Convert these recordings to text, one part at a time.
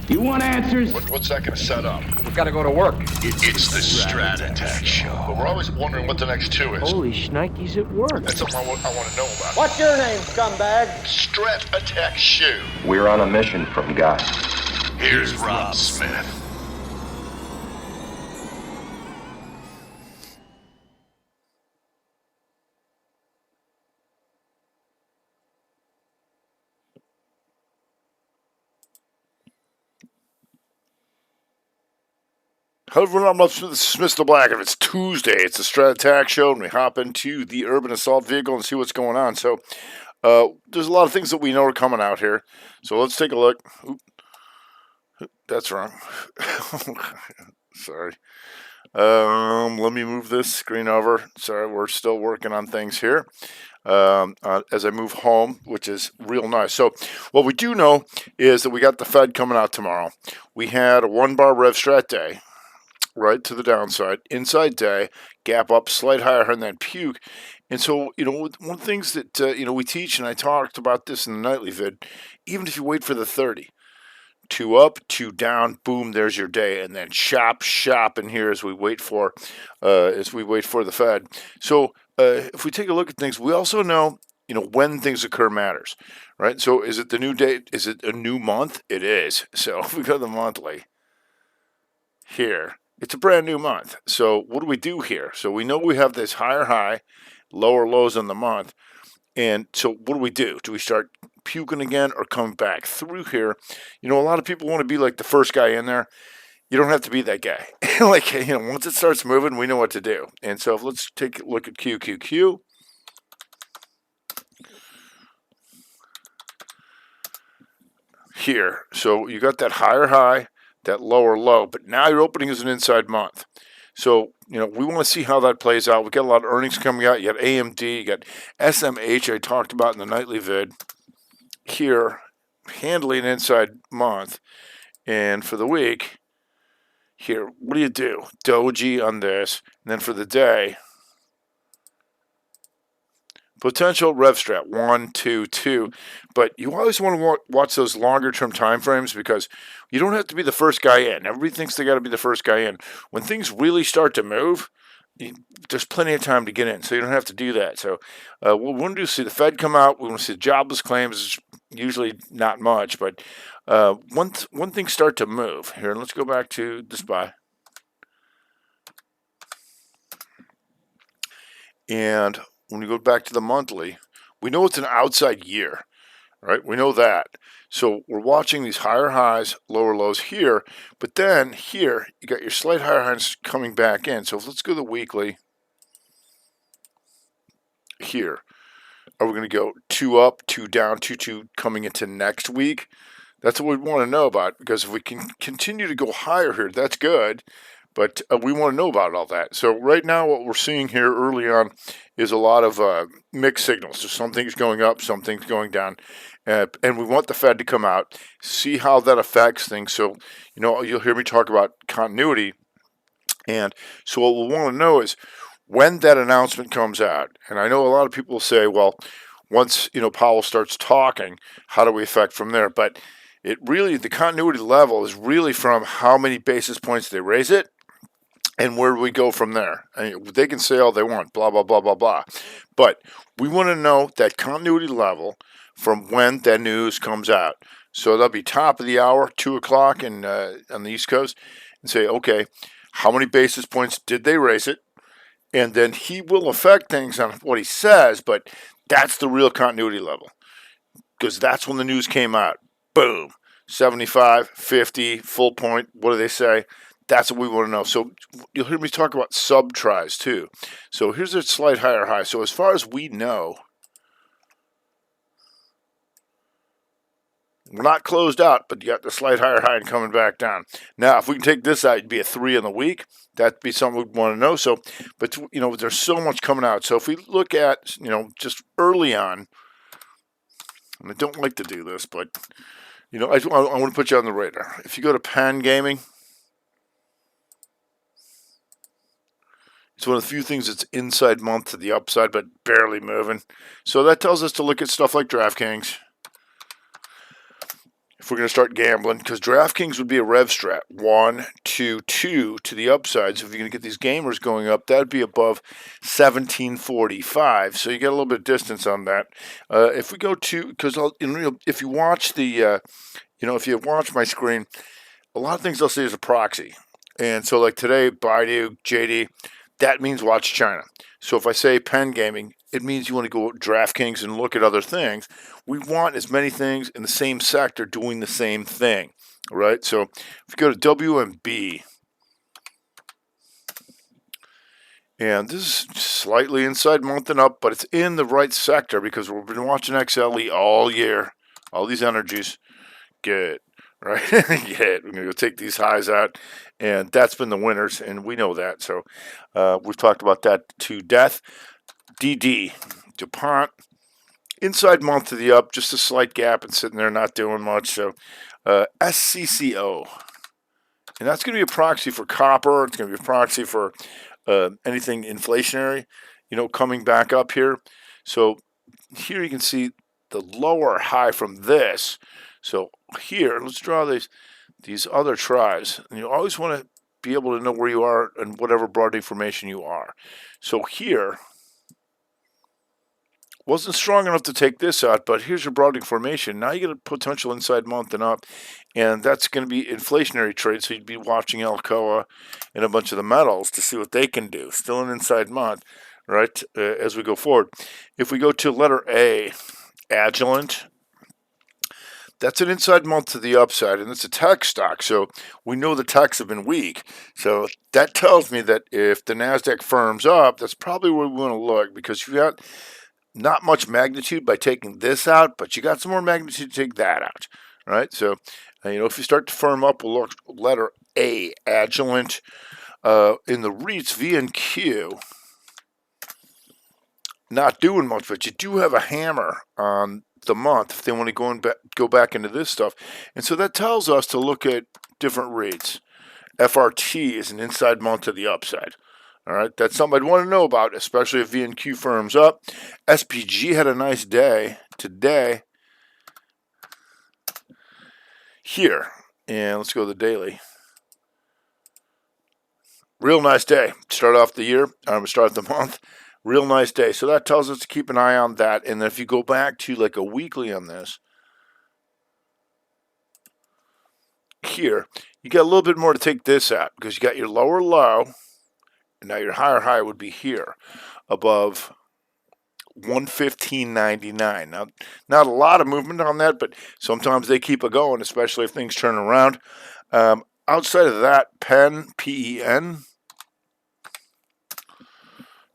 You want answers? What's that going to set up? We've got to go to work. It's the Strat Attack Show. But we're always wondering what the next two is. Holy shnikes, it worked. That's something I want to know about. What's your name, scumbag? Strat Attack Show. We're on a mission from God. Here's Rob Smith. Hello everyone, I'm Rob Smith. This is Mr. Black. If it's Tuesday, it's the Strat Attack Show, and we hop into the urban assault vehicle and see what's going on. So, there's a lot of things that we know are coming out here. So let's take a look. Oop. That's wrong. Sorry. Let me move this screen over. Sorry, we're still working on things here. As I move home, which is real nice. So what we do know is that we got the Fed coming out tomorrow. We had a 1-bar Rev Strat day, right to the downside, inside day, gap up, slight higher, and then puke. And so, one of the things that, we teach, and I talked about this in the nightly vid, even if you wait for the 30, 2 up, 2 down, boom, there's your day, and then shop in here as we wait for the Fed. So if we take a look at things, we also know, when things occur matters, right? So is it the new date? Is it a new month? It is. So if we go to the monthly here, it's a brand new month. So what do we do here? So we know we have this higher high, lower lows in the month. And so what do? Do we start puking again or coming back through here? A lot of people want to be like the first guy in there. You don't have to be that guy. Once it starts moving, we know what to do. And so let's take a look at QQQ. Here. So you got that higher high, that lower low, but now your opening is an inside month. So, we want to see how that plays out. We got a lot of earnings coming out. You got AMD, you got SMH I talked about in the nightly vid. Here, handling an inside month. And for the week, here, what do? Doji on this. And then for the day, potential Rev Strat 1, 2, 2. But you always want to watch those longer term time frames because you don't have to be the first guy in. Everybody thinks they got to be the first guy in. When things really start to move, there's plenty of time to get in, so you don't have to do that. So what we want to do is see the Fed come out. We want to see the jobless claims. Usually not much, but when things start to move here, and let's go back to the SPY. And when we go back to the monthly, we know it's an outside year, right? We know that. So we're watching these higher highs, lower lows here, but then here you got your slight higher highs coming back in. So let's go to the weekly here. Are we going to go 2 up, 2 down, 2, 2 coming into next week? That's what we want to know about, because if we can continue to go higher here, that's good. But we want to know about all that. So right now what we're seeing here early on is a lot of mixed signals. So some things going up, some things going down. And we want the Fed to come out, see how that affects things. So, you'll hear me talk about continuity. And so what we want to know is when that announcement comes out. And I know a lot of people say, well, once, Powell starts talking, how do we affect from there? But the continuity level is really from how many basis points they raise it. And where do we go from there? They can say all they want, blah, blah, blah, blah, blah. But we want to know that continuity level from when that news comes out. So that'll be top of the hour, 2 o'clock on the East Coast, and say, okay, how many basis points did they raise it? And then he will affect things on what he says, but that's the real continuity level. Because that's when the news came out. Boom. 75, 50, full point. What do they say? That's what we want to know. So you'll hear me talk about sub-tries too. So here's a slight higher high. So as far as we know, we're not closed out, but you got the slight higher high and coming back down. Now, if we can take this out, it'd be a 3 in the week. That'd be something we'd want to know. So, but there's so much coming out. So if we look at, just early on, and I don't like to do this, but I want to put you on the radar. If you go to Pan Gaming, it's one of the few things that's inside month to the upside, but barely moving. So that tells us to look at stuff like DraftKings. if we're going to start gambling, because DraftKings would be a rev strat, 1, 2, 2 to the upside. So if you're going to get these gamers going up, that'd be above 1745. So you get a little bit of distance on that. If we go to, because if you watch the, if you watch my screen, a lot of things I'll say is a proxy. And so like today, Baidu, JD, that means watch China. So if I say pen gaming, it means you want to go DraftKings and look at other things. We want as many things in the same sector doing the same thing, right? So if you go to WMB, and this is slightly inside month and up, but it's in the right sector because we've been watching XLE all year, all these energies. Good, right? Good. We're going to go take these highs out, and that's been the winners, and we know that. So we've talked about that to death. DD, DuPont, inside month to the up, just a slight gap and sitting there not doing much. So SCCO, and that's going to be a proxy for copper. It's going to be a proxy for anything inflationary, coming back up here. So here you can see the lower high from this. So here, let's draw these other tries. And you always want to be able to know where you are and whatever broad information you are. So here, wasn't strong enough to take this out, but here's your broadening formation. Now you get a potential inside month and up, and that's going to be inflationary trade, so you'd be watching Alcoa and a bunch of the metals to see what they can do. Still an inside month, right, as we go forward. If we go to letter A, Agilent, that's an inside month to the upside, and it's a tech stock, so we know the techs have been weak. So that tells me that if the NASDAQ firms up, that's probably where we want to look, because you've got not much magnitude by taking this out, but you got some more magnitude to take that out, right? So, if you start to firm up, we'll look letter A, Agilent. In the REITs, V and Q, not doing much, but you do have a hammer on the month if they want to go back into this stuff. And so that tells us to look at different REITs. FRT is an inside month to the upside. All right, that's something I'd want to know about, especially if V&Q firms up. SPG had a nice day today here. And let's go to the daily. Real nice day. Start off the year, start the month. Real nice day. So that tells us to keep an eye on that. And then if you go back to like a weekly on this, here, you got a little bit more to take this out because you got your lower low. Now your higher high would be here above 115.99. Now, not a lot of movement on that, but sometimes they keep it going, especially if things turn around. Outside of that, PEN, PEN,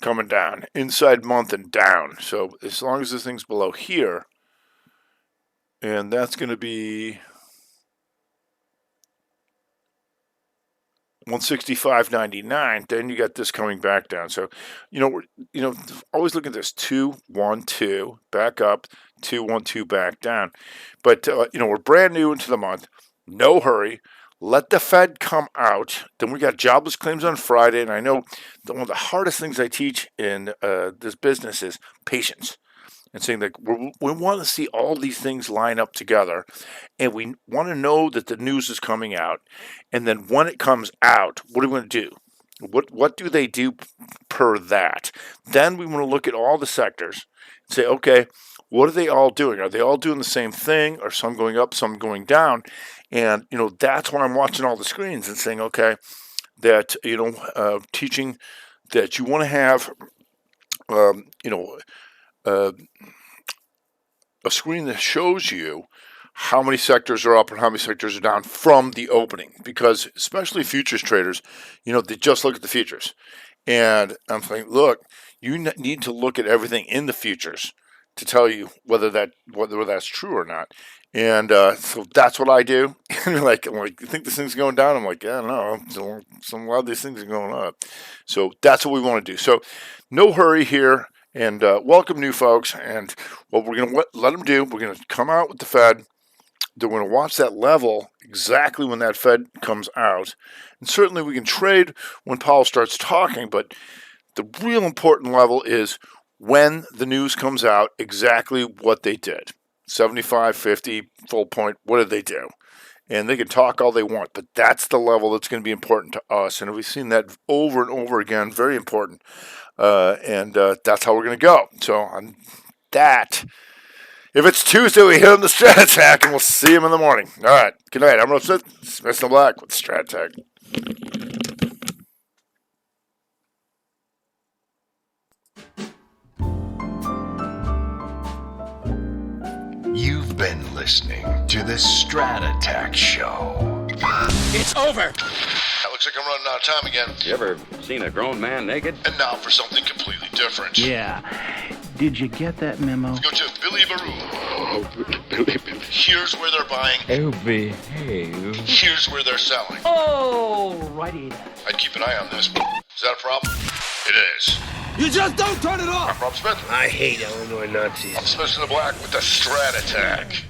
coming down. Inside month and down. So as long as this thing's below here, and that's going to be 165.99, then you got this coming back down. So, always look at this 2, 1, 2, back up, 2, 1, 2, back down. But, we're brand new into the month. No hurry. Let the Fed come out. Then we got jobless claims on Friday. And I know that one of the hardest things I teach in this business is patience. And saying that we want to see all these things line up together, and we want to know that the news is coming out. And then when it comes out, what are we going to do? What do they do per that? Then we want to look at all the sectors and say, okay, what are they all doing? Are they all doing the same thing? Or some going up, some going down? And, that's why I'm watching all the screens and saying, okay, that, teaching that you want to have, a screen that shows you how many sectors are up and how many sectors are down from the opening, because especially futures traders, they just look at the futures. And I'm saying, look, you need to look at everything in the futures to tell you whether that's true or not. And so that's what I do. And like, you think this thing's going down? I'm like, I don't know. A lot of these things are going up. So that's what we want to do. So no hurry here. And welcome new folks. And what we're going to let them do, we're going to come out with the Fed. They're going to watch that level exactly when that Fed comes out. And certainly we can trade when Powell starts talking. But the real important level is when the news comes out, exactly what they did. 75, 50, full point. What did they do? And they can talk all they want, but that's the level that's going to be important to us. And we've seen that over and over again, very important. And that's how we're going to go. So on that, if it's Tuesday, we hit on the Strat Attack, and we'll see him in the morning. All right. Good night. I'm Rob Smith, Smith and Black with Strat Attack. You've been listening to the Strat Attack Show. It's over. That looks like I'm running out of time again. You ever seen a grown man naked? And now for something completely different. Yeah. Did you get that memo? Go to Billy Baroo. Here's where they're buying. Oh, behave. Here's where they're selling. Oh, righty. I'd keep an eye on this. Is that a problem? It is. You just don't turn it off. I'm Rob Smith. I hate Illinois Nazis. I'm Smith in the Black with the Strat Attack.